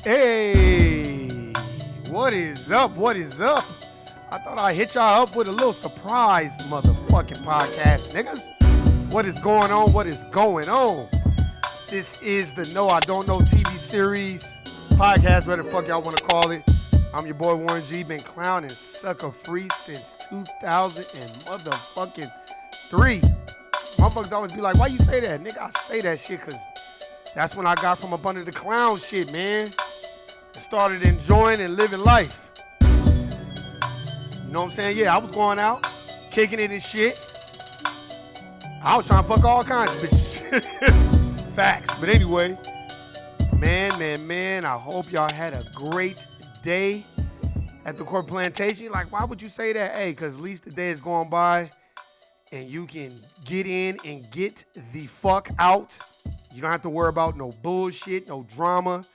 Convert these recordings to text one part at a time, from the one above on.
Hey, what is up? What is up? I thought I'd hit y'all up with a little surprise motherfucking podcast, niggas. What is going on? What is going on? This is the No I Don't Know TV series podcast, whatever the fuck y'all want to call it. I'm your boy Warren G. Been clowning sucker free since 2003. Motherfuckers always be like, why you say that? Nigga, I say that shit because that's when I got from up under the clown shit, man. I started enjoying and living life. You know what I'm saying? Yeah, I was going out, kicking it and shit. I was trying to fuck all kinds of bitches. Facts. But anyway, man, I hope y'all had a great day at the Court Plantation. Like, why would you say that? Hey, because at least the day is going by and you can get in and get the fuck out. You don't have to worry about no bullshit, no drama,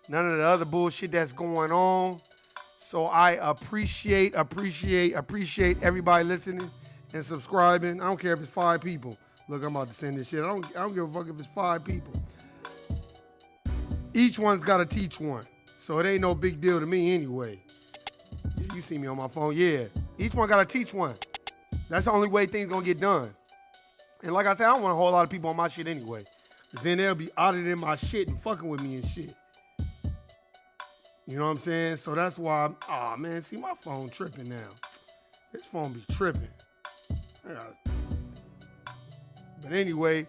none of the other bullshit that's going on. So I appreciate everybody listening and subscribing. I don't care if it's 5 people. Look, I'm about to send this shit. I don't give a fuck if it's 5 people. Each one's got to teach one. So it ain't no big deal to me anyway. Yeah, you see me on my phone. Yeah. Each one got to teach one. That's the only way things going to get done. And like I said, I don't want a whole lot of people on my shit anyway. Then they'll be auditing my shit and fucking with me and shit. You know what I'm saying? So that's why man, see my phone tripping now. This phone be tripping. Yeah. But anyway,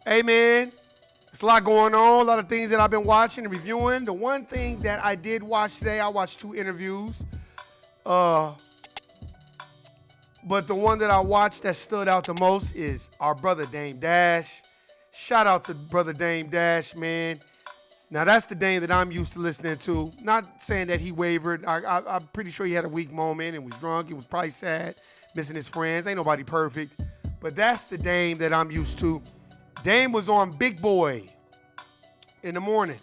hey man, there's a lot going on, a lot of things that I've been watching and reviewing. The one thing that I did watch today, I watched 2 interviews. But the one that I watched that stood out the most is our brother Dame Dash. Shout out to brother Dame Dash, man. Now, that's the Dame that I'm used to listening to. Not saying that he wavered. I'm pretty sure he had a weak moment and was drunk. He was probably sad, missing his friends. Ain't nobody perfect. But that's the Dame that I'm used to. Dame was on Big Boy in the morning.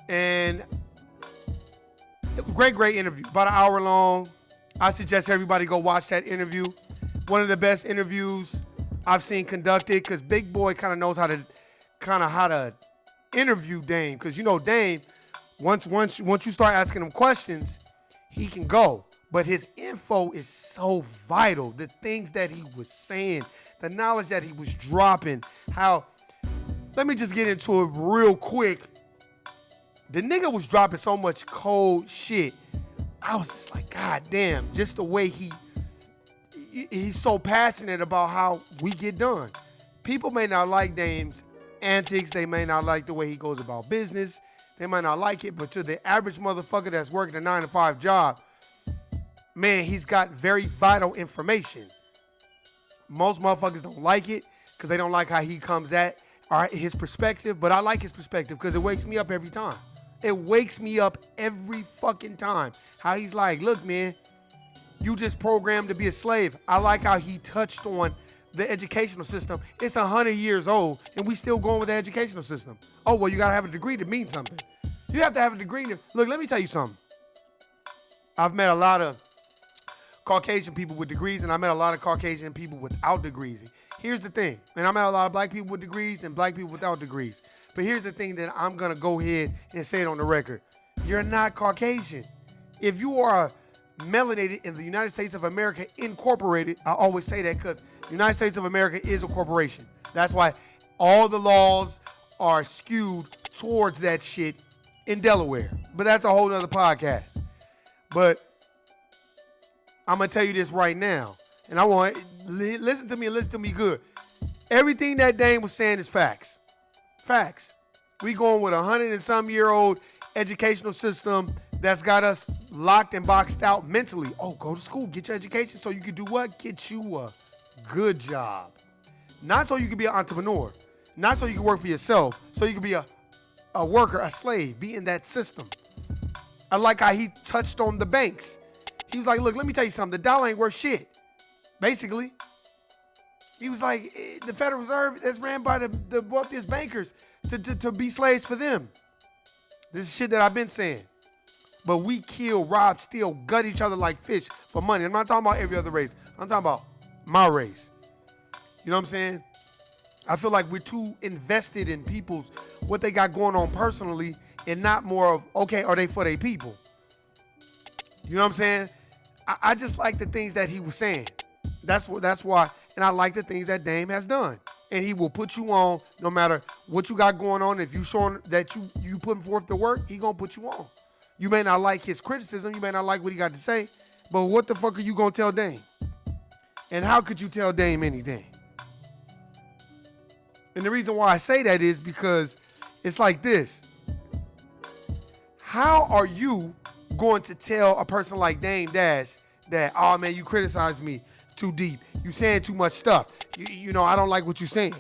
And great interview. About an hour long. I suggest everybody go watch that interview. One of the best interviews I've seen conducted, because Big Boy kind of knows how to interview Dame. Because you know Dame, once you start asking him questions, he can go. But his info is so vital. The things that he was saying, the knowledge that he was dropping, let me just get into it real quick. The nigga was dropping so much cold shit. I was just like, God damn, just the way he's so passionate about how we get done. People may not like Dame's antics. They may not like the way he goes about business. They might not like it, but to the average motherfucker that's working a 9-to-5 job, man, he's got very vital information. Most motherfuckers don't like it because they don't like how he comes at his perspective, but I like his perspective because it wakes me up every time. It wakes me up every fucking time. How he's like, look, man, you just programmed to be a slave. I like how he touched on the educational system. It's 100 years old, and we still going with the educational system. Oh, well, you got to have a degree to mean something. You have to have a degree to... Look, let me tell you something. I've met a lot of Caucasian people with degrees, and I met a lot of Caucasian people without degrees. Here's the thing. And I met a lot of black people with degrees and black people without degrees. But here's the thing that I'm going to go ahead and say it on the record. You're not Caucasian. If you are melanated in the United States of America Incorporated, I always say that because the United States of America is a corporation. That's why all the laws are skewed towards that shit in Delaware. But that's a whole nother podcast. But I'm going to tell you this right now. And I want listen to me and listen to me good. Everything that Dame was saying is facts. Facts. We going with 100-and-some-year-old educational system that's got us locked and boxed out mentally. Oh, go to school, get your education so you can do what? Get you a good job. Not so you can be an entrepreneur. Not so you can work for yourself. So you can be a worker, a slave, be in that system. I like how he touched on the banks. He was like, look, let me tell you something. The dollar ain't worth shit. Basically. He was like, the Federal Reserve is ran by the wealthiest bankers to be slaves for them. This is shit that I've been saying. But we kill, rob, steal, gut each other like fish for money. I'm not talking about every other race. I'm talking about my race. You know what I'm saying? I feel like we're too invested in people's what they got going on personally and not more of, okay, are they for their people? You know what I'm saying? I just like the things that he was saying. That's why, and I like the things that Dame has done. And he will put you on no matter what you got going on. If you showing that you putting forth the work, he gonna put you on. You may not like his criticism, you may not like what he got to say, but what the fuck are you gonna tell Dame? And how could you tell Dame anything? And the reason why I say that is because it's like this. How are you going to tell a person like Dame Dash that, oh man, you criticize me too deep, you saying too much stuff, you know, I don't like what you're saying?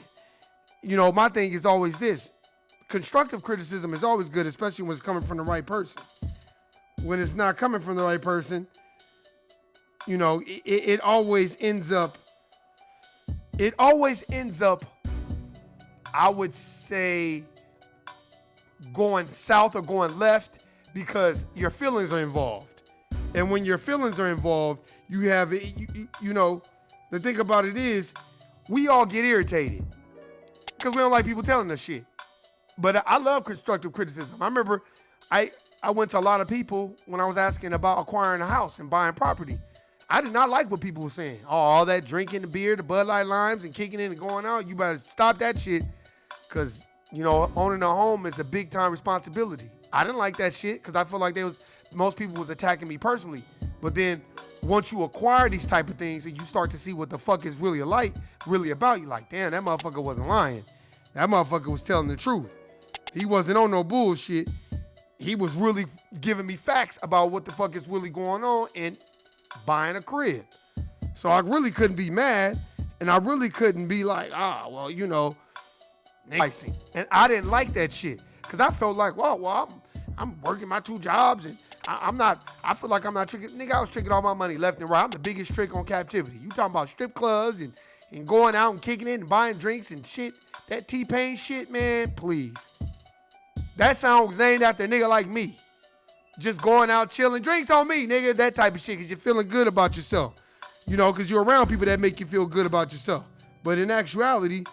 You know, my thing is always this. Constructive criticism is always good, especially when it's coming from the right person. When it's not coming from the right person, you know, it always ends up, I would say, going south or going left because your feelings are involved. And when your feelings are involved, you have, you know, the thing about it is, we all get irritated because we don't like people telling us shit. But I love constructive criticism. I remember I went to a lot of people when I was asking about acquiring a house and buying property. I did not like what people were saying. Oh, all that drinking the beer, the Bud Light Limes, and kicking in and going out. You better stop that shit because, you know, owning a home is a big time responsibility. I didn't like that shit because I feel like most people was attacking me personally. But then once you acquire these type of things and you start to see what the fuck is really about, you like, damn, that motherfucker wasn't lying. That motherfucker was telling the truth. He wasn't on no bullshit. He was really giving me facts about what the fuck is really going on and buying a crib. So I really couldn't be mad, and I really couldn't be like, well, you know, and I didn't like that shit because I felt like, well, I'm working my 2 jobs and I feel like I'm not tricking. Nigga, I was tricking all my money left and right. I'm the biggest trick on Captivity. You talking about strip clubs and going out and kicking in and buying drinks and shit. That T-Pain shit, man, please. That song was named after a nigga like me. Just going out chilling, drinks on me, nigga, that type of shit, because you're feeling good about yourself. You know, because you're around people that make you feel good about yourself. But in actuality,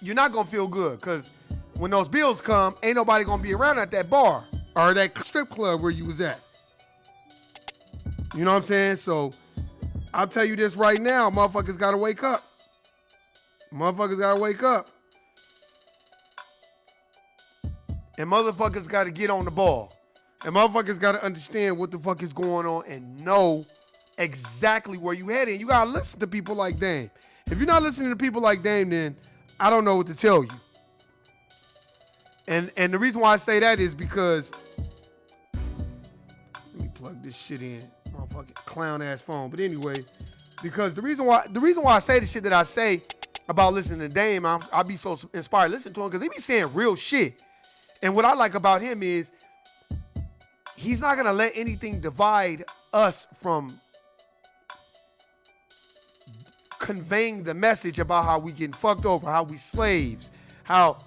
you're not going to feel good, because when those bills come, ain't nobody going to be around at that bar or that strip club where you was at. You know what I'm saying? So, I'll tell you this right now, motherfuckers got to wake up. Motherfuckers got to wake up. And motherfuckers got to get on the ball. And motherfuckers got to understand what the fuck is going on and know exactly where you headed. You got to listen to people like Dame. If you're not listening to people like Dame, then I don't know what to tell you. And the reason why I say that is because, let me plug this shit in, motherfucking clown ass phone. But anyway, because the reason why I say the shit that I say about listening to Dame, I'll be so inspired to listen to him because he be saying real shit. And what I like about him is he's not going to let anything divide us from conveying the message about how we getting fucked over, how we slaves, how,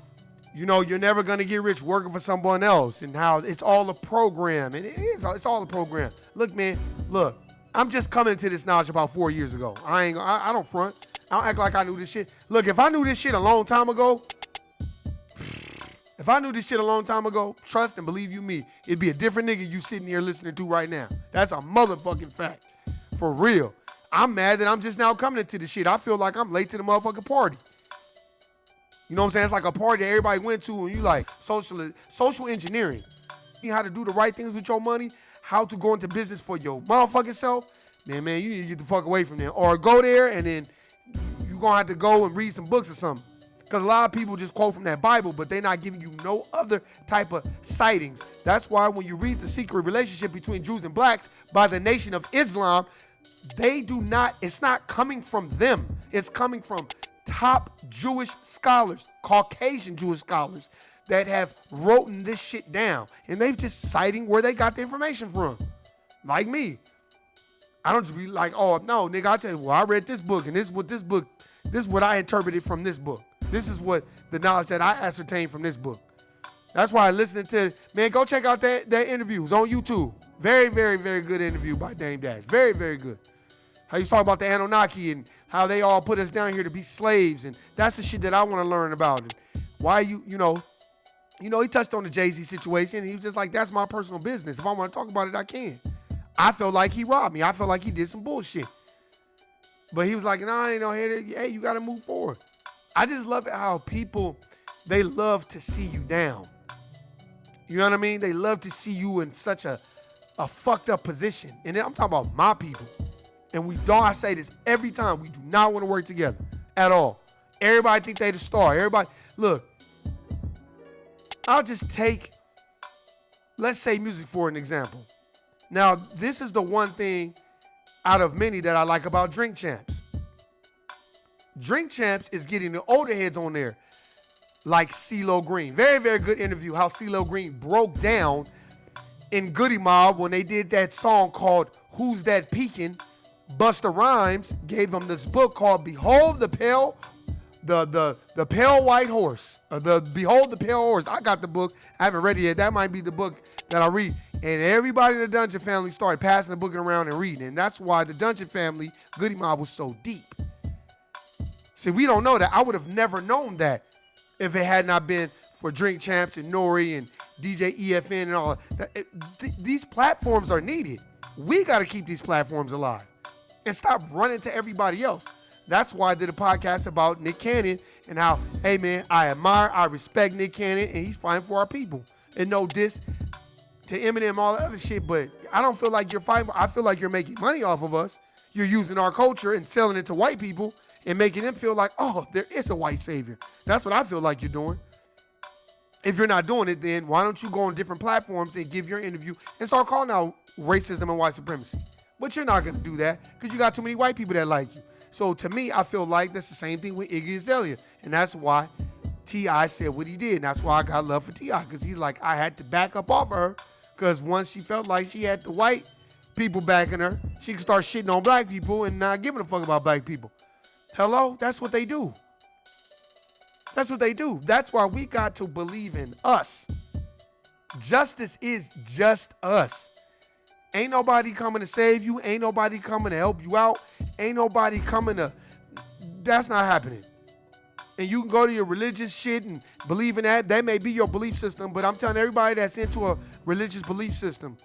you know, you're never going to get rich working for someone else, and how it's all a program. And it's all a program. Look, man, I'm just coming into this knowledge about 4 years ago. I don't front. I don't act like I knew this shit. Look, if I knew this shit a long time ago, trust and believe you me, it'd be a different nigga you sitting here listening to right now. That's a motherfucking fact. For real. I'm mad that I'm just now coming into this shit. I feel like I'm late to the motherfucking party. You know what I'm saying? It's like a party that everybody went to and you like social engineering. You know how to do the right things with your money, how to go into business for your motherfucking self. Then, man, you need to get the fuck away from there. Or go there and then you're going to have to go and read some books or something. Because a lot of people just quote from that Bible, but they're not giving you no other type of sightings. That's why when you read The Secret Relationship Between Jews and Blacks by the Nation of Islam, it's not coming from them. It's coming from top Jewish scholars, Caucasian Jewish scholars that have written this shit down. And they're just citing where they got the information from. Like me. I don't just be like, oh, no, nigga, I tell you, well, I read this book, and this is what I interpreted from this book. This is what the knowledge that I ascertained from this book. That's why I listened to, man, go check out that interview. It's on YouTube. Very, very, very good interview by Dame Dash. Very, very good. How you talk about the Anunnaki and how they all put us down here to be slaves, and that's the shit that I want to learn about. And why you know, he touched on the Jay-Z situation. He was just like, that's my personal business. If I want to talk about it, I can. I felt like he robbed me. I felt like he did some bullshit. But he was like, no, ain't no hater. Hey, you got to move forward. I just love it how people, they love to see you down. You know what I mean? They love to see you in such a fucked up position. And I'm talking about my people. And I say this every time, we do not want to work together at all. Everybody think they the star. Everybody, look, I'll just take, let's say music for an example. Now, this is the one thing out of many that I like about Drink Champs. Drink Champs is getting the older heads on there, like CeeLo Green. Very, very good interview how CeeLo Green broke down in Goody Mob when they did that song called Who's That Peekin'. Busta Rhymes gave him this book called Behold the Pale White Horse. Behold the Pale Horse. I got the book. I haven't read it yet. That might be the book that I read. And everybody in the Dungeon family started passing the book around and reading. And that's why the Dungeon family, Goody Mob, was so deep. See, we don't know that. I would have never known that if it had not been for Drink Champs and Nori and DJ EFN and all that. These platforms are needed. We got to keep these platforms alive and stop running to everybody else. That's why I did a podcast about Nick Cannon and how, hey man, I respect Nick Cannon and he's fighting for our people. And no diss to Eminem, all the other shit, but I don't feel like you're fighting. I feel like you're making money off of us. You're using our culture and selling it to white people and making them feel like, oh, there is a white savior. That's what I feel like you're doing. If you're not doing it, then why don't you go on different platforms and give your interview and start calling out racism and white supremacy? But you're not going to do that because you got too many white people that like you. So to me, I feel like that's the same thing with Iggy Azalea. And that's why T.I. said what he did. And that's why I got love for T.I. because he's like, I had to back up off of her because once she felt like she had the white people backing her, she could start shitting on black people and not giving a fuck about black people. Hello? That's what they do. That's what they do. That's why we got to believe in us. Justice is just us. Ain't nobody coming to save you. Ain't nobody coming to help you out. Ain't nobody coming to... That's not happening. And you can go to your religious shit and believe in that. That may be your belief system, but I'm telling everybody that's into a religious belief system,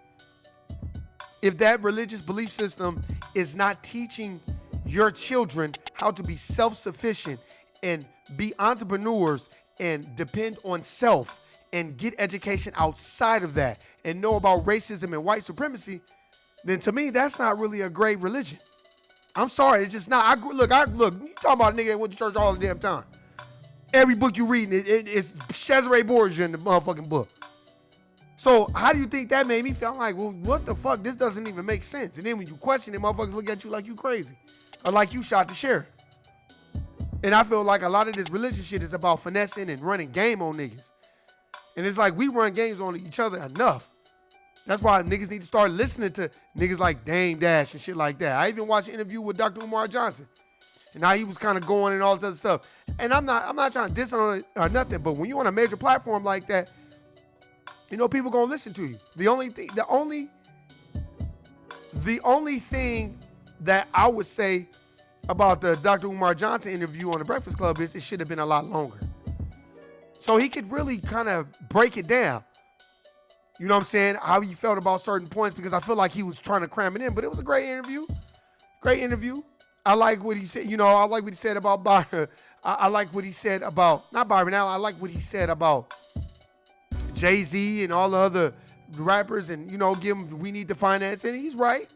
if that religious belief system is not teaching your children how to be self-sufficient and be entrepreneurs and depend on self and get education outside of that and know about racism and white supremacy, then to me, that's not really a great religion. I'm sorry, it's just not. Look, you talking about a nigga that went to church all the damn time. Every book you read, it's Cesare Borgia in the motherfucking book. So how do you think that made me feel? I'm like, well, what the fuck? This doesn't even make sense. And then when you question it, motherfuckers look at you like you crazy. Or like you shot the sheriff. And I feel like a lot of this religious shit is about finessing and running game on niggas. And it's like we run games on each other enough. That's why niggas need to start listening to niggas like Dame Dash and shit like that. I even watched an interview with Dr. Umar Johnson. And how he was kind of going and all this other stuff. And I'm not trying to diss on it or nothing, but when you're on a major platform like that, you know, people gonna listen to you. The only thing that I would say about the Dr. Umar Johnson interview on the Breakfast Club is it should have been a lot longer. So he could really kind of break it down. You know what I'm saying? How he felt about certain points, because I feel like he was trying to cram it in, but it was a great interview. Great interview. I like what he said. You know, I like what he said about Byron. I like what he said about, not Byron Allen, I like what he said about Jay-Z and all the other rappers, and, you know, give him, we need the finance, and he's right.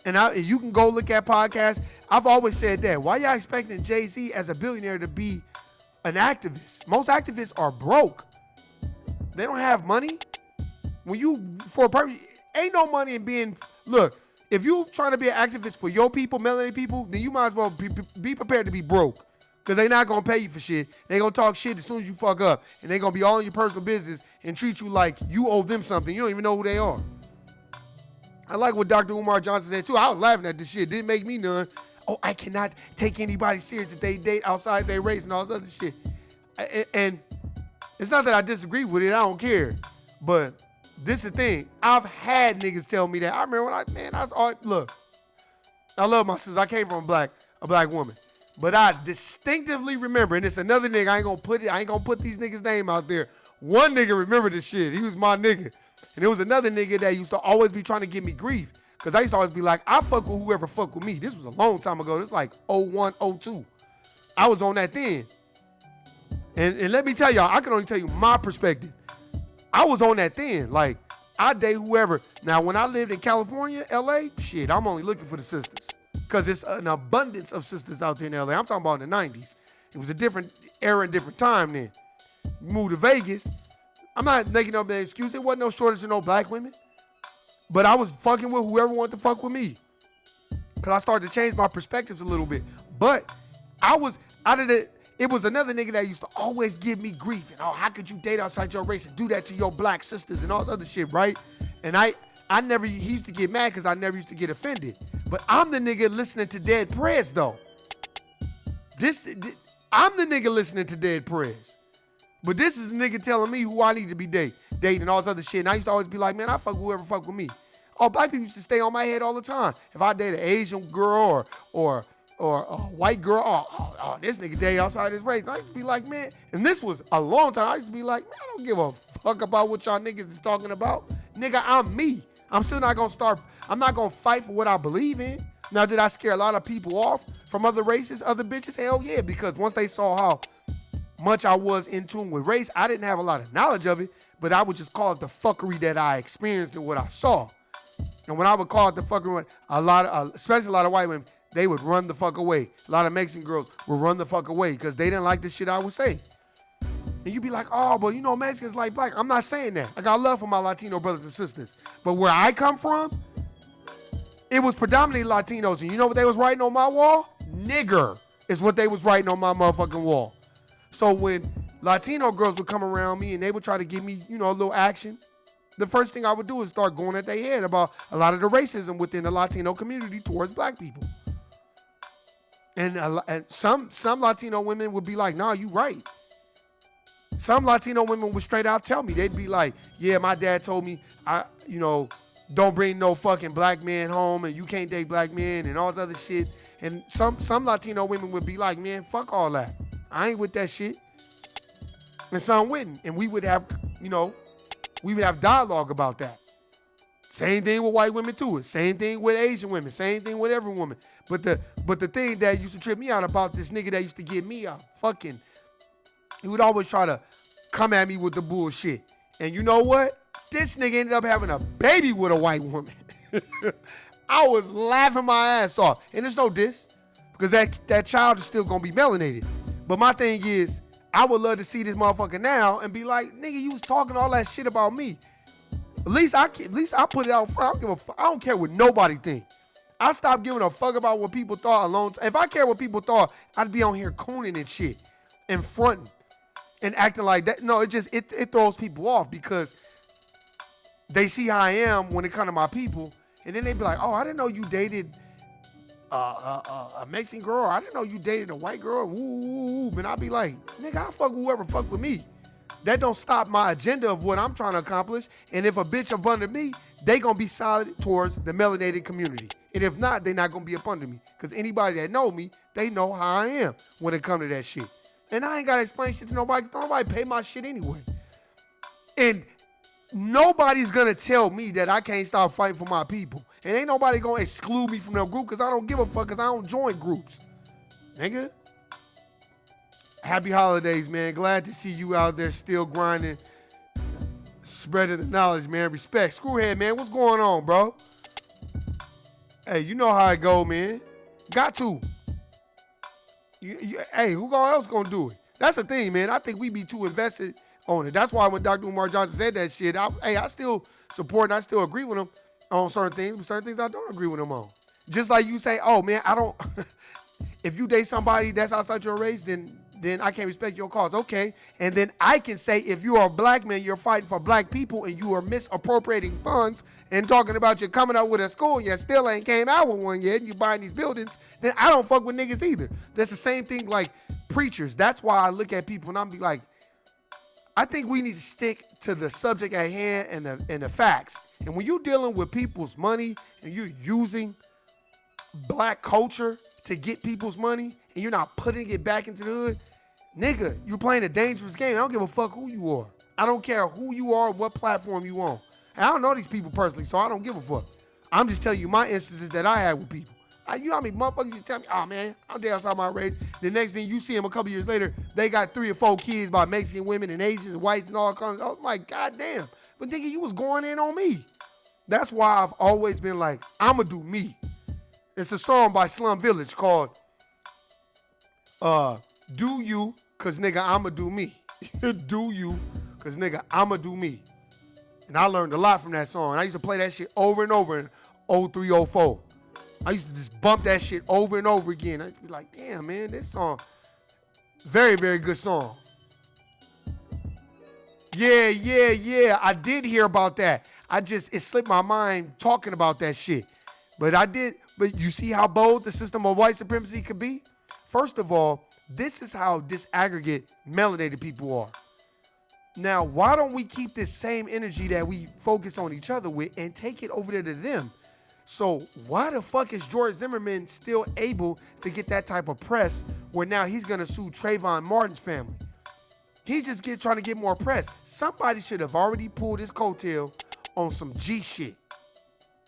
And you can go look at podcasts. I've always said that. Why y'all expecting Jay-Z as a billionaire to be an activist? Most activists are broke. They don't have money. When you, for a purpose, ain't no money in being, look, if you trying to be an activist for your people, melanated people, then you might as well be prepared to be broke. Because they not going to pay you for shit. They going to talk shit as soon as you fuck up. And they going to be all in your personal business and treat you like you owe them something. You don't even know who they are. I like what Dr. Umar Johnson said, too. I was laughing at this shit. It didn't make me none. Oh, I cannot take anybody serious if they date outside their race and all this other shit. And it's not that I disagree with it. I don't care. But this is the thing. I've had niggas tell me that. I remember when look, I love my sisters. I came from a black woman. But I distinctively remember, and it's another nigga, I ain't gonna put these niggas' name out there. One nigga remember this shit. He was my nigga. And there was another nigga that used to always be trying to give me grief. Cause I used to always be like, I fuck with whoever fuck with me. This was a long time ago. This was like 01, 02. I was on that then. And let me tell y'all, I can only tell you my perspective. I was on that then. Like, I date whoever. Now, when I lived in California, LA, shit, I'm only looking for the sisters. Because it's an abundance of sisters out there in LA. I'm talking about in the 90s. It was a different era and different time then. Moved to Vegas. I'm not making up an excuse. It wasn't no shortage of no black women. But I was fucking with whoever wanted to fuck with me. Because I started to change my perspectives a little bit. But I was out of the... It was another nigga that used to always give me grief. And, oh, how could you date outside your race and do that to your black sisters and all this other shit, right? And he used to get mad because I never used to get offended. But I'm the nigga listening to Dead Prez, though. I'm the nigga listening to Dead Prez. But this is the nigga telling me who I need to be dating and all this other shit. And I used to always be like, man, I fuck with whoever fuck with me. Oh, black people used to stay on my head all the time. If I date an Asian girl or a white girl, oh, this nigga date outside his race. I used to be like, man, and this was a long time. I used to be like, man, I don't give a fuck about what y'all niggas is talking about. Nigga, I'm me. I'm still not I'm not gonna fight for what I believe in. Now, did I scare a lot of people off from other races, other bitches? Hell yeah, because once they saw how much I was in tune with race, I didn't have a lot of knowledge of it, but I would just call it the fuckery that I experienced and what I saw. And when I would call it the fuckery, especially a lot of white women, they would run the fuck away. A lot of Mexican girls would run the fuck away because they didn't like the shit I would say. And you'd be like, oh, but you know Mexicans like black. I'm not saying that. I got love for my Latino brothers and sisters. But where I come from, it was predominantly Latinos. And you know what they was writing on my wall? Nigger is what they was writing on my motherfucking wall. So when Latino girls would come around me and they would try to give me, a little action, the first thing I would do is start going at their head about a lot of the racism within the Latino community towards black people. And some Latino women would be like, nah, you right. Some Latino women would straight out tell me, they'd be like, yeah, my dad told me, don't bring no fucking black man home and you can't date black men and all this other shit. And some Latino women would be like, man, fuck all that. I ain't with that shit. And some wouldn't. And we would have, dialogue about that. Same thing with white women too. Same thing with Asian women. Same thing with every woman. But the thing that used to trip me out about this nigga that used to give me he would always try to come at me with the bullshit. And you know what? This nigga ended up having a baby with a white woman. I was laughing my ass off. And there's no diss, because that child is still gonna be melanated. But my thing is, I would love to see this motherfucker now and be like, nigga, you was talking all that shit about me. At least I put it out front. I don't care what nobody think. I stopped giving a fuck about what people thought alone. If I cared what people thought, I'd be on here cooning and shit and fronting and acting like that. No, it throws people off because they see how I am when it comes to my people, and then they be like, oh, I didn't know you dated a Mexican girl. I didn't know you dated a white girl. Woo. And I'd be like, nigga, I fuck with whoever fuck with me. That don't stop my agenda of what I'm trying to accomplish. And if a bitch up under me, they gonna be solid towards the melanated community. And if not, they not gonna be up under me. Because anybody that know me, they know how I am when it come to that shit. And I ain't gotta explain shit to nobody. Don't nobody pay my shit anyway. And nobody's gonna tell me that I can't stop fighting for my people. And ain't nobody gonna exclude me from their group because I don't give a fuck, because I don't join groups. Nigga. Happy holidays, man. Glad to see you out there still grinding, spreading the knowledge, man. Respect. Screwhead, man. What's going on, bro? Hey, you know how it go, man. Got to. Hey, who else gonna do it? That's the thing, man. I think we be too invested on it. That's why when Dr. Umar Johnson said that shit, I still support and I still agree with him on certain things, but certain things I don't agree with him on. Just like you say, oh, man, I don't... If you date somebody that's outside your race, then I can't respect your cause. Okay. And then I can say, if you are a black man, you're fighting for black people and you are misappropriating funds and talking about you coming out with a school and you still ain't came out with one yet and you buying these buildings, then I don't fuck with niggas either. That's the same thing like preachers. That's why I look at people and I'm be like, I think we need to stick to the subject at hand and the facts. And when you're dealing with people's money and you're using black culture to get people's money and you're not putting it back into the hood, nigga, you're playing a dangerous game. I don't give a fuck who you are. I don't care who you are, what platform you on. And I don't know these people personally, so I don't give a fuck. I'm just telling you my instances that I had with people. You know how many motherfuckers you tell me, oh man, I'm dead outside my race. The next thing you see them a couple years later, they got 3 or 4 kids by Mexican women and Asians and whites and all kinds. I was like, goddamn. But nigga, you was going in on me. That's why I've always been like, I'ma do me. It's a song by Slum Village called Do You, cause nigga, I'ma do me. Do you, cause nigga, I'ma do me. And I learned a lot from that song. I used to play that shit over and over in 03, 04. I used to just bump that shit over and over again. I used to be like, damn, man, this song, very, very good song. Yeah. I did hear about that. It slipped my mind talking about that shit. But you see how bold the system of white supremacy could be? First of all, this is how disaggregate melanated people are. Now, why don't we keep this same energy that we focus on each other with and take it over there to them? So why the fuck is George Zimmerman still able to get that type of press where now he's going to sue Trayvon Martin's family? He's just trying to get more press. Somebody should have already pulled his coattail on some G shit.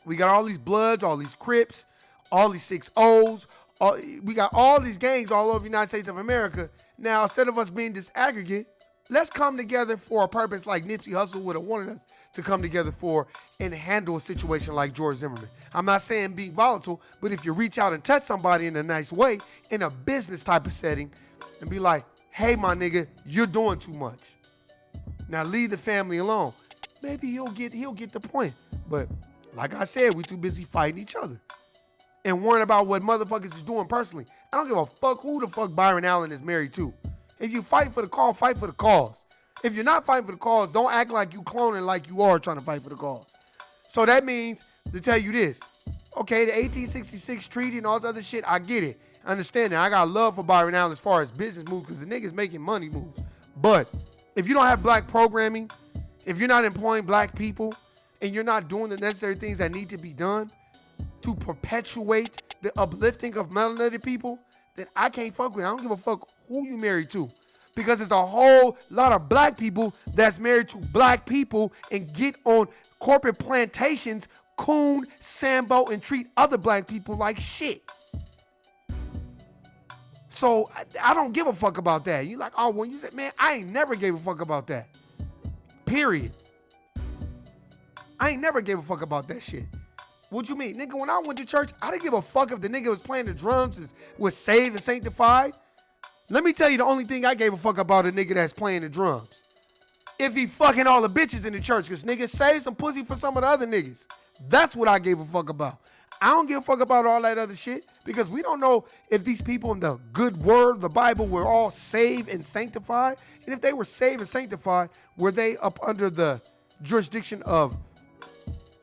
We got all these Bloods, all these Crips, all these 6-0s. We got all these gangs all over the United States of America. Now, instead of us being disaggregate, let's come together for a purpose like Nipsey Hussle would have wanted us to come together for and handle a situation like George Zimmerman. I'm not saying being volatile, but if you reach out and touch somebody in a nice way, in a business type of setting, and be like, hey, my nigga, you're doing too much. Now leave the family alone. Maybe he'll get the point. But like I said, we too busy fighting each other and worrying about what motherfuckers is doing personally. I don't give a fuck who the fuck Byron Allen is married to. If you fight for the cause, fight for the cause. If you're not fighting for the cause, don't act like you cloning like you are trying to fight for the cause. So that means to tell you this. Okay, the 1866 treaty and all this other shit, I get it. I understand that. I got love for Byron Allen as far as business moves because the nigga's making money moves. But if you don't have black programming, if you're not employing black people, and you're not doing the necessary things that need to be done to perpetuate the uplifting of melanated people, then I can't fuck with it. I don't give a fuck who you married to. Because there's a whole lot of black people that's married to black people and get on corporate plantations, coon, sambo, and treat other black people like shit. So I don't give a fuck about that. You like, oh, when you said, man, I ain't never gave a fuck about that. Period. I ain't never gave a fuck about that shit. What you mean? Nigga, when I went to church, I didn't give a fuck if the nigga was playing the drums, was saved and sanctified. Let me tell you the only thing I gave a fuck about a nigga that's playing the drums. If he fucking all the bitches in the church, because niggas save some pussy for some of the other niggas. That's what I gave a fuck about. I don't give a fuck about all that other shit because we don't know if these people in the good word, the Bible, were all saved and sanctified. And if they were saved and sanctified, were they up under the jurisdiction of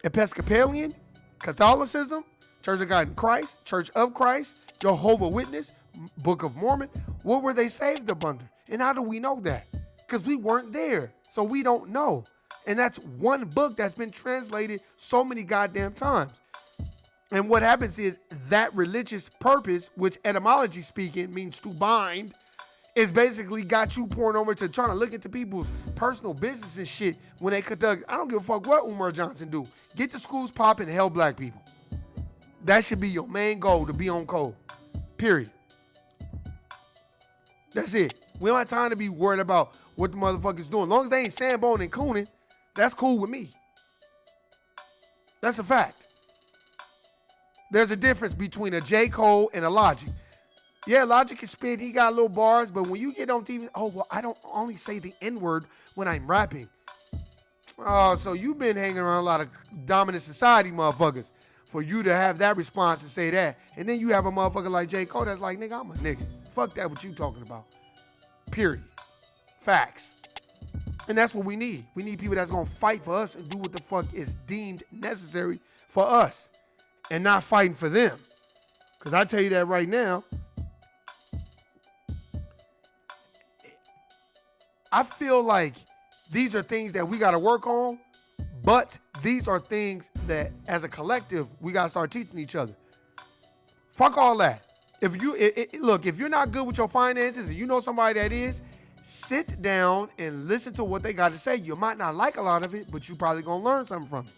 Episcopalian, Catholicism, Church of God in Christ, Church of Christ, Jehovah's Witness, Book of Mormon? What were they saved up under? And how do we know that? Because we weren't there. So we don't know. And that's one book that's been translated so many goddamn times. And what happens is that religious purpose, which etymology speaking means to bind, is basically got you pouring over to trying to look into people's personal business and shit when they conduct. I don't give a fuck what Umar Johnson do. Get the schools popping and help black people. That should be your main goal, to be on code. Period. That's it. We don't have time to be worried about what the motherfuckers doing. As long as they ain't sandbone and cooning, that's cool with me. That's a fact. There's a difference between a J. Cole and a Logic. Yeah, Logic can spit. He got little bars. But when you get on TV, oh, well, I don't only say the N-word when I'm rapping. Oh, so you've been hanging around a lot of dominant society motherfuckers for you to have that response and say that. And then you have a motherfucker like J. Cole that's like, nigga, I'm a nigga. Fuck that, what you talking about. Period. Facts. And that's what we need. We need people that's going to fight for us and do what the fuck is deemed necessary for us and not fighting for them. Because I tell you that right now, I feel like these are things that we got to work on, but these are things that as a collective, we got to start teaching each other. Fuck all that. Look, if you're not good with your finances and you know somebody that is, sit down and listen to what they got to say. You might not like a lot of it, but you probably gonna learn something from it.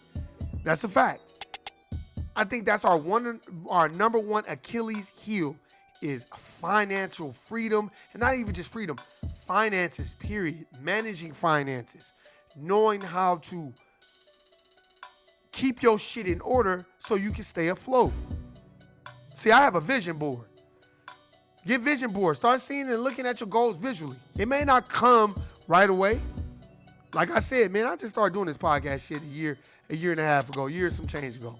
That's a fact. I think that's our number one Achilles heel is financial freedom, and not even just freedom, finances, period. Managing finances, knowing how to keep your shit in order so you can stay afloat. See, I have a vision board. Get vision boards. Start seeing and looking at your goals visually. It may not come right away. Like I said, man, I just started doing this podcast shit a year and a half ago, some change ago.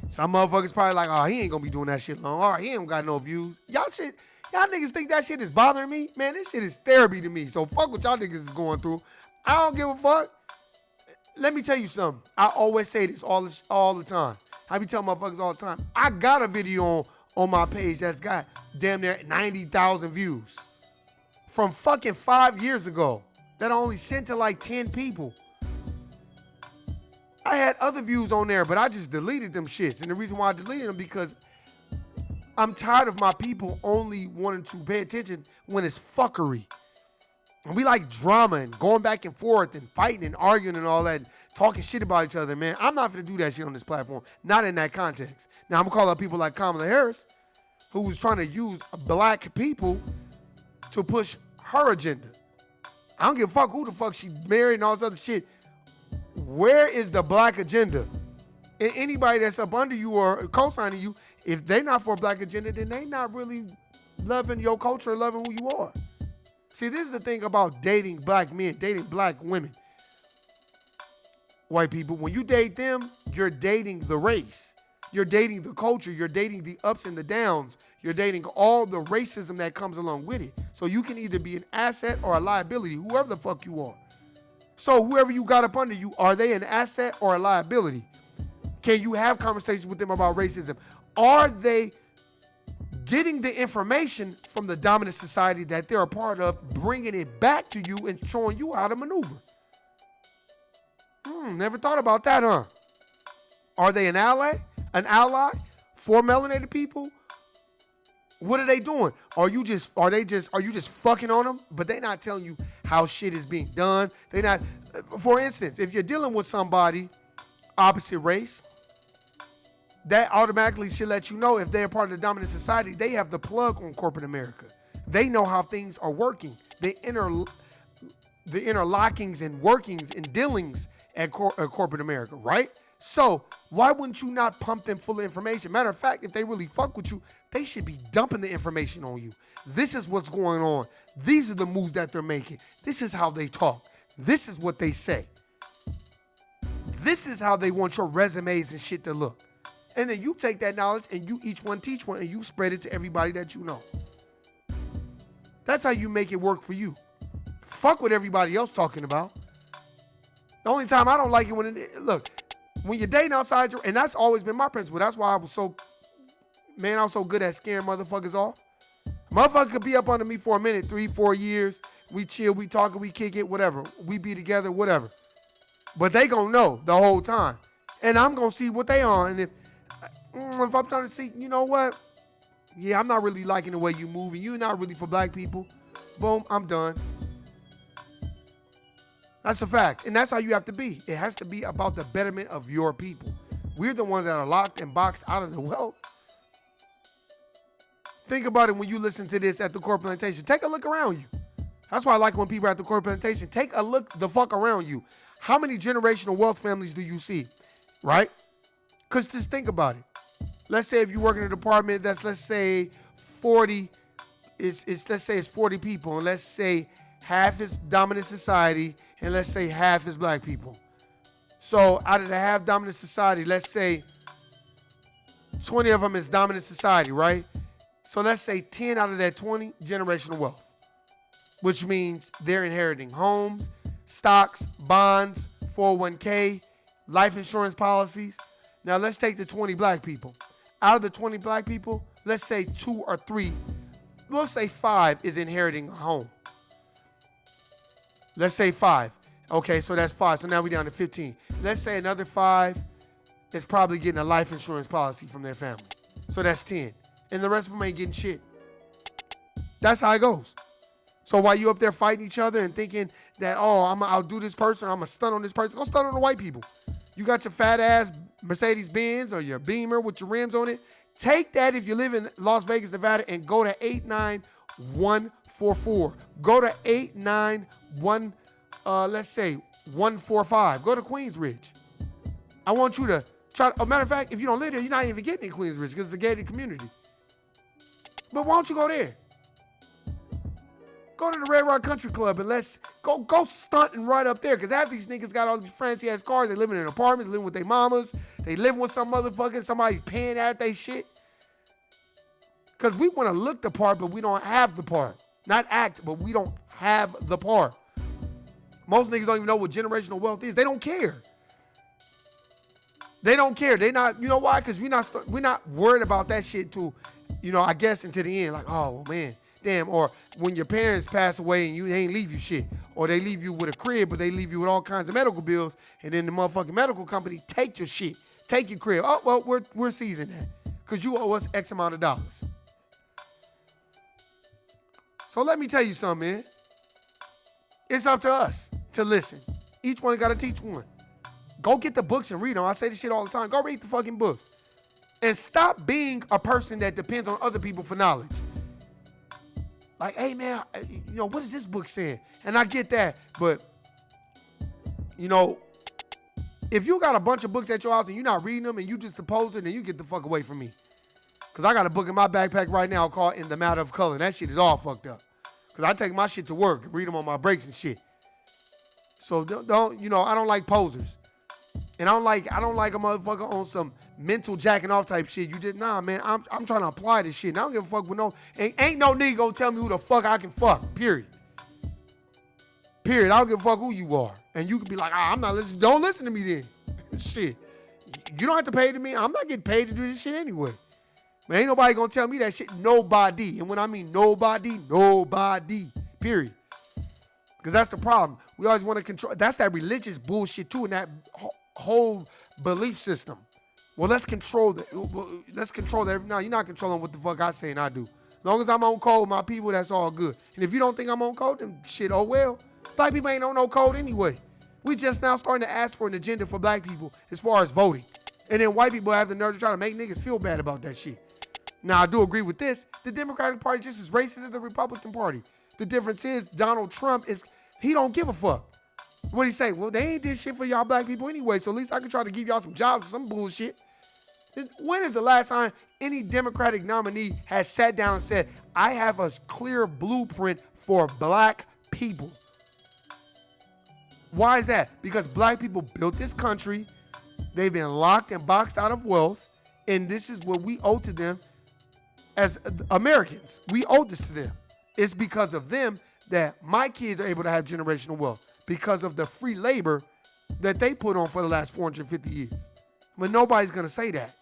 Some motherfuckers probably like, oh, he ain't gonna be doing that shit long. All right, he ain't got no views. Y'all niggas think that shit is bothering me? Man, this shit is therapy to me. So fuck what y'all niggas is going through. I don't give a fuck. Let me tell you something. I always say this all the time. I be telling motherfuckers all the time. I got a video on my page that's got damn near 90,000 views from fucking 5 years ago that I only sent to like 10 people. I had other views on there, but I just deleted them shits. And the reason why I deleted them because I'm tired of my people only wanting to pay attention when it's fuckery. And we like drama and going back and forth and fighting and arguing and all that, talking shit about each other, man. I'm not going to do that shit on this platform. Not in that context. Now, I'm going to call out people like Kamala Harris, who was trying to use black people to push her agenda. I don't give a fuck who the fuck she married and all this other shit. Where is the black agenda? And anybody that's up under you or co-signing you, if they're not for a black agenda, then they not really loving your culture or loving who you are. See, this is the thing about dating black men, dating black women. White people, when you date them, you're dating the race. You're dating the culture. You're dating the ups and the downs. You're dating all the racism that comes along with it. So you can either be an asset or a liability, whoever the fuck you are. So whoever you got up under you, are they an asset or a liability? Can you have conversations with them about racism? Are they getting the information from the dominant society that they're a part of, bringing it back to you and showing you how to maneuver? Never thought about that, huh? Are they an ally for melanated people? What are they doing? Are you just fucking on them? But they not telling you how shit is being done. They not, for instance, if you're dealing with somebody opposite race, that automatically should let you know if they're part of the dominant society, they have the plug on corporate America. They know how things are working. The interlockings and workings and dealings at corporate America, right? So why wouldn't you not pump them full of information? Matter of fact, if they really fuck with you, they should be dumping the information on you. This is what's going on. These are the moves that they're making. This is how they talk. This is what they say. This is how they want your resumes and shit to look. And then you take that knowledge and you each one teach one and you spread it to everybody that you know. That's how you make it work for you. Fuck what everybody else talking about. The only time I don't like it when you're dating outside and that's always been my principle. That's why I was so good at scaring motherfuckers off. Motherfucker could be up under me for a minute, 3-4 years. We chill, we talk, we kick it, whatever. We be together, whatever. But they gonna know the whole time. And I'm gonna see what they on. And if I'm trying to see, you know what? Yeah, I'm not really liking the way you move and you're not really for black people. Boom, I'm done. That's a fact. And that's how you have to be. It has to be about the betterment of your people. We're the ones that are locked and boxed out of the wealth. Think about it when you listen to this at the Core Plantation. Take a look around you. That's why I like when people are at the Core Plantation. Take a look the fuck around you. How many generational wealth families do you see? Right? Because just think about it. Let's say if you work in a department that's, let's say, 40, let's say it's 40 people, and let's say half is dominant society, and let's say half is black people. So out of the half dominant society, let's say 20 of them is dominant society, right? So let's say 10 out of that 20, generational wealth, which means they're inheriting homes, stocks, bonds, 401k, life insurance policies. Now let's take the 20 black people. Out of the 20 black people, let's say 2 or 3, let's say 5 is inheriting a home. Let's say 5. Okay, so that's 5. So now we're down to 15. Let's say another 5 is probably getting a life insurance policy from their family. So that's 10. and the rest of them ain't getting shit. That's how it goes. So while you up there fighting each other and thinking that, oh, I'm gonna outdo this person, I'm gonna stun on this person, go stun on the white people. You got your fat ass Mercedes Benz or your Beamer with your rims on it. Take that if you live in Las Vegas, Nevada, and go to 89144. Go to 891, let's say 145. Go to Queensridge. I want you to try. A matter of fact, if you don't live there, you're not even getting in Queensridge because it's a gated community. But why don't you go there? Go to the Red Rock Country Club and let's go stunting right up there. Because half these niggas got all these fancy ass cars. They living in apartments, living with their mamas. They living with some motherfucking somebody paying out they shit. Because we want to look the part, but we don't have the part. Not act, but we don't have the part. Most niggas don't even know what generational wealth is. They don't care. They don't care. They not, you know why? Because we're not worried about that shit till, I guess until the end. Like, oh, well, man. Damn, or when your parents pass away and they ain't leave you shit. Or they leave you with a crib, but they leave you with all kinds of medical bills, and then the motherfucking medical company take your shit. Take your crib. Oh, well, we're seizing that. Because you owe us X amount of dollars. So let me tell you something, man. It's up to us to listen. Each one got to teach one. Go get the books and read them. I say this shit all the time. Go read the fucking books. And stop being a person that depends on other people for knowledge. Like, hey, man, what is this book saying? And I get that. But, if you got a bunch of books at your house and you're not reading them and you just oppose it, then you get the fuck away from me. Because I got a book in my backpack right now called In the Matter of Color. And that shit is all fucked up. Because I take my shit to work and read them on my breaks and shit. So, don't I don't like posers. And I don't like a motherfucker on some mental jacking off type shit. You just, nah, man, I'm trying to apply this shit. And I don't give a fuck with ain't no nigga gonna tell me who the fuck I can fuck, period. Period. I don't give a fuck who you are. And you can be like, I'm not listening. Don't listen to me then. Shit. You don't have to pay to me. I'm not getting paid to do this shit anyway. Man, ain't nobody gonna tell me that shit. Nobody. And when I mean nobody, period. Because that's the problem. We always want to control. That's that religious bullshit too, and that whole belief system. Well, let's control that. Let's control that. No, you're not controlling what the fuck I say and I do. As long as I'm on code with my people, that's all good. And if you don't think I'm on code, then shit, oh well. Black people ain't on no code anyway. We just now starting to ask for an agenda for black people as far as voting. And then white people have the nerve to try to make niggas feel bad about that shit. Now, I do agree with this. The Democratic Party just as racist as the Republican Party. The difference is Donald Trump he don't give a fuck. What he say? Well, they ain't did shit for y'all black people anyway, so at least I can try to give y'all some jobs or some bullshit. When is the last time any Democratic nominee has sat down and said, I have a clear blueprint for black people? Why is that? Because black people built this country. They've been locked and boxed out of wealth, and this is what we owe to them as Americans. We owe this to them. It's because of them that my kids are able to have generational wealth, because of the free labor that they put on for the last 450 years. But nobody's going to say that.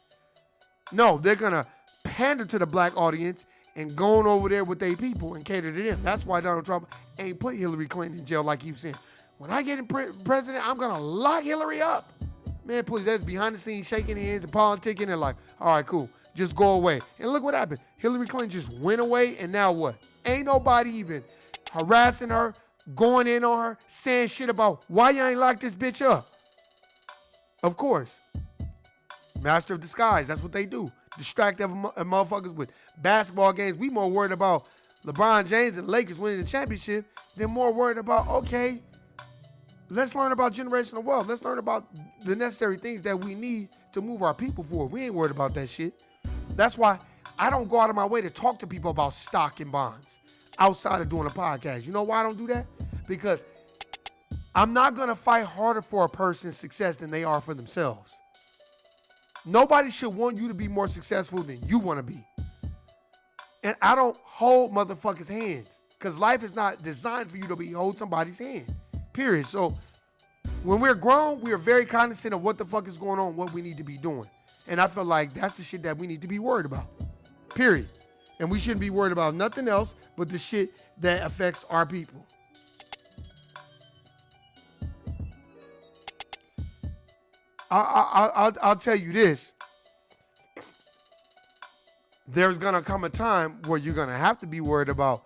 No, they're going to pander to the black audience and go on over there with their people and cater to them. That's why Donald Trump ain't put Hillary Clinton in jail like he was saying. When I get in president, I'm going to lock Hillary up. Man, please, that's behind the scenes shaking hands and politicking and like, all right, cool. Just go away. And look what happened. Hillary Clinton just went away, and now what? Ain't nobody even harassing her, going in on her, saying shit about why you ain't locked this bitch up. Of course. Master of disguise. That's what they do. Distract other motherfuckers with basketball games. We more worried about LeBron James and Lakers winning the championship than more worried about, okay, let's learn about generational wealth. Let's learn about the necessary things that we need to move our people forward. We ain't worried about that shit. That's why I don't go out of my way to talk to people about stock and bonds outside of doing a podcast. You know why I don't do that? Because I'm not going to fight harder for a person's success than they are for themselves. Nobody should want you to be more successful than you want to be. And I don't hold motherfuckers' hands, because life is not designed for you to hold somebody's hand. Period. So when we're grown, we are very cognizant of what the fuck is going on, what we need to be doing. And I feel like that's the shit that we need to be worried about. Period. And we shouldn't be worried about nothing else but the shit that affects our people. I'll tell you this. there's gonna come a time where you're gonna have to be worried about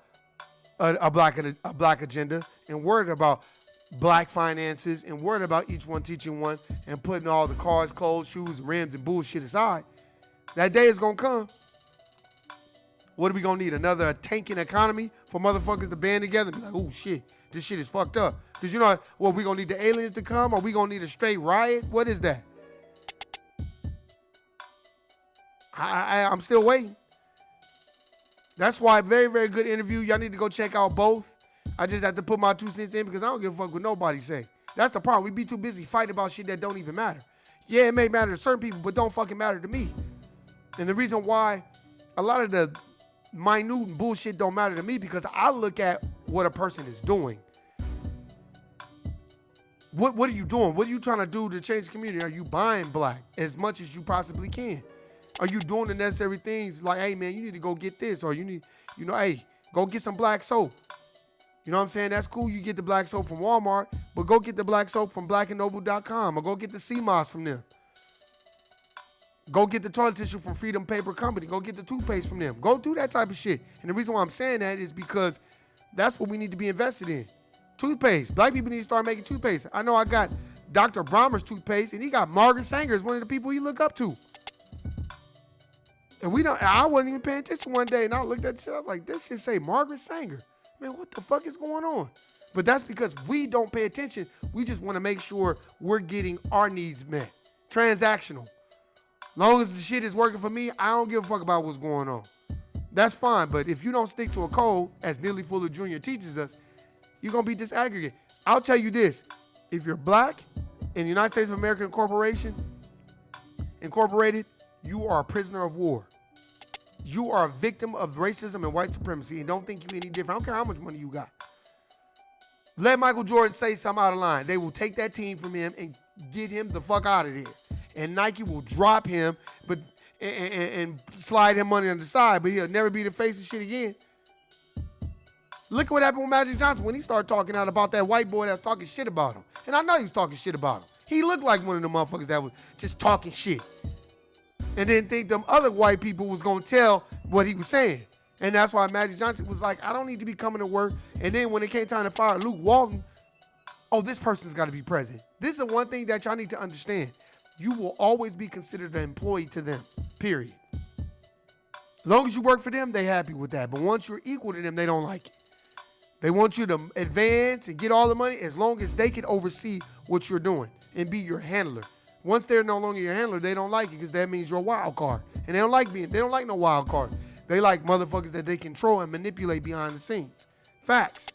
a black agenda and worried about black finances and worried about each one teaching one and putting all the cars, clothes, shoes, rims, and bullshit aside. That day is gonna come. What are we gonna need? Another tanking economy for motherfuckers to band together and be like, oh shit, this shit is fucked up. Cause you know what, we gonna need the aliens to come? Or we gonna need a straight riot? What is that? I'm still waiting. That's why very, very good interview. Y'all need to go check out both. I just have to put my 2 cents in because I don't give a fuck what nobody say. That's the problem. We be too busy fighting about shit that don't even matter. Yeah, it may matter to certain people, but don't fucking matter to me. And the reason why a lot of the minute and bullshit don't matter to me because I look at what a person is doing. What are you doing? What are you trying to do to change the community? Are you buying black as much as you possibly can? Are you doing the necessary things like, hey man, you need to go get this, or you need, hey, go get some black soap. You know what I'm saying? That's cool. You get the black soap from Walmart, but go get the black soap from blackandnoble.com or go get the CMOS from them. Go get the toilet tissue from Freedom Paper Company. Go get the toothpaste from them. Go do that type of shit. And the reason why I'm saying that is because that's what we need to be invested in. Toothpaste. Black people need to start making toothpaste. I know I got Dr. Brahmer's toothpaste, and he got Margaret Sanger as one of the people you look up to. And I wasn't even paying attention one day, and I looked at the shit. I was like, this shit say Margaret Sanger. Man, what the fuck is going on? But that's because we don't pay attention. We just want to make sure we're getting our needs met. Transactional. Long as the shit is working for me, I don't give a fuck about what's going on. That's fine, but if you don't stick to a code, as Neely Fuller Jr. teaches us, you're going to be disaggregated. I'll tell you this. If you're black in the United States of America Incorporated, you are a prisoner of war. You are a victim of racism and white supremacy and don't think you any different. I don't care how much money you got. Let Michael Jordan say something out of line. They will take that team from him and get him the fuck out of there. And Nike will drop him and slide him money on the side, but he'll never be the face of shit again. Look at what happened with Magic Johnson when he started talking out about that white boy that was talking shit about him. And I know he was talking shit about him. He looked like one of the motherfuckers that was just talking shit. And didn't think them other white people was going to tell what he was saying. And that's why Magic Johnson was like, I don't need to be coming to work. And then when it came time to fire Luke Walton, oh, this person's got to be president. This is one thing that y'all need to understand. You will always be considered an employee to them, period. As long as you work for them, they happy with that. But once you're equal to them, they don't like it. They want you to advance and get all the money as long as they can oversee what you're doing and be your handler. Once they're no longer your handler, they don't like it because that means you're a wild card. And they don't like no wild card. They like motherfuckers that they control and manipulate behind the scenes. Facts.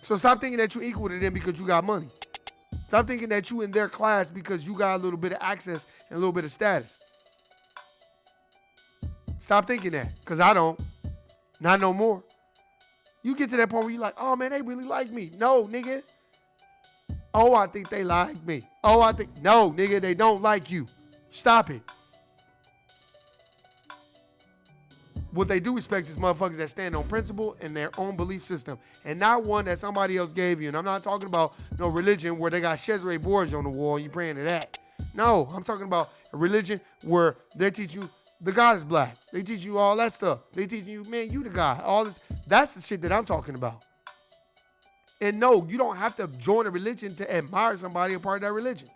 So stop thinking that you're equal to them because you got money. Stop thinking that you in their class because you got a little bit of access and a little bit of status. Stop thinking that, because I don't. Not no more. You get to that point where you're like, oh man, they really like me. No, nigga. Oh, I think they like me. No, nigga, they don't like you. Stop it. What they do respect is motherfuckers that stand on principle and their own belief system, and not one that somebody else gave you. And I'm not talking about no religion where they got Cesare Borgia on the wall and you praying to that. No, I'm talking about a religion where they teach you the God is black. They teach you all that stuff. They teach you, man, you the God. All this. That's the shit that I'm talking about. And no, you don't have to join a religion to admire somebody a part of that religion.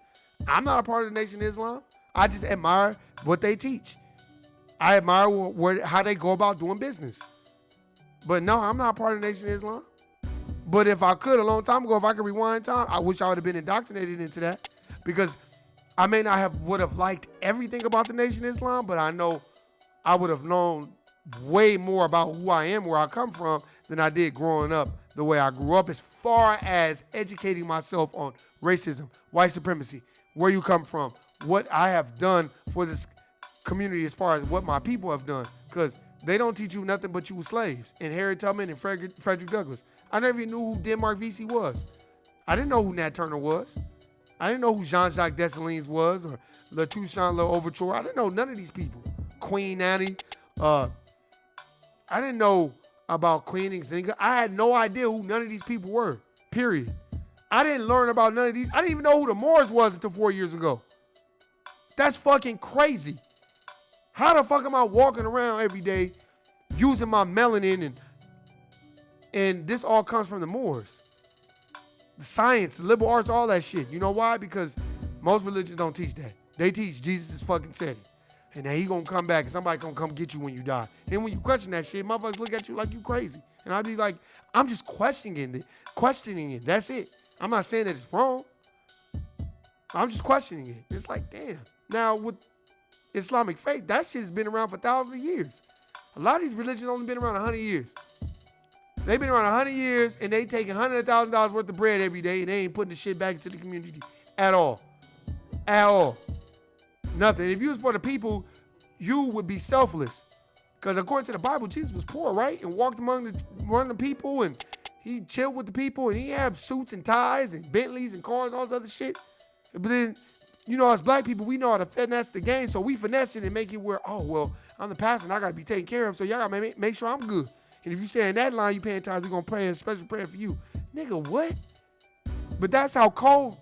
I'm not a part of the Nation of Islam. I just admire what they teach. I admire how they go about doing business. But no, I'm not a part of the Nation of Islam. But if I could, a long time ago, if I could rewind time, I wish I would have been indoctrinated into that. Because I may not would have liked everything about the Nation of Islam, but I know I would have known way more about who I am, where I come from, than I did growing up the way I grew up, as far as educating myself on racism, white supremacy, where you come from, what I have done for this community as far as what my people have done. Because they don't teach you nothing but you were slaves. And Harriet Tubman and Frederick Douglass. I never even knew who Denmark Vesey was. I didn't know who Nat Turner was. I didn't know who Jean-Jacques Dessalines was, or Le Toussaint L'Ouverture. I didn't know none of these people. Queen Annie. I didn't know about Queen Nzinga. I had no idea who none of these people were, period. I didn't learn about none of these. I didn't even know who the Moors was until 4 years ago. That's fucking crazy. How the fuck am I walking around every day using my melanin and this all comes from the Moors? The science, the liberal arts, all that shit. You know why? Because most religions don't teach that. They teach Jesus is fucking said it. And then he gonna come back and somebody gonna come get you when you die. And when you question that shit, motherfuckers look at you like you crazy. And I'd be like, I'm just questioning it. That's it. I'm not saying that it's wrong. I'm just questioning it. It's like, damn. Now with Islamic faith, that shit's been around for thousands of years. A lot of these religions only been around 100 years. They've been around 100 years and they taking $100,000 worth of bread every day and they ain't putting the shit back into the community at all. At all. Nothing. If you was for the people, you would be selfless. Because according to the Bible, Jesus was poor, right? And walked among the people and he chilled with the people and he had suits and ties and Bentleys and cars and all this other shit. But then, you know, as black people, we know how to finesse the game. So we finesse it and make it where, oh, well, I'm the pastor and I got to be taken care of. So y'all got to make sure I'm good. And if you stay in that line, you paying tithes, we're going to pray a special prayer for you. Nigga, what? But that's how cold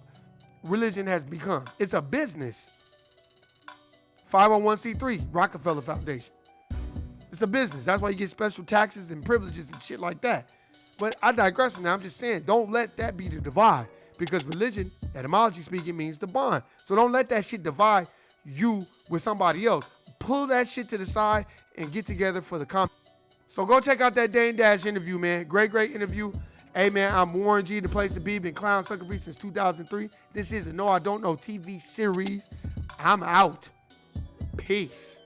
religion has become. It's a business. 501c3, Rockefeller Foundation. It's a business. That's why you get special taxes and privileges and shit like that. But I digress from that. I'm just saying, don't let that be the divide. Because religion, etymology speaking, means to bond. So don't let that shit divide you with somebody else. Pull that shit to the side and get together for the common. So go check out that Dane Dash interview, man. Great interview. Hey, man, I'm Warren G, the place to be. Been clown sucker free since 2003. This is a No I Don't Know TV series. I'm out. Peace.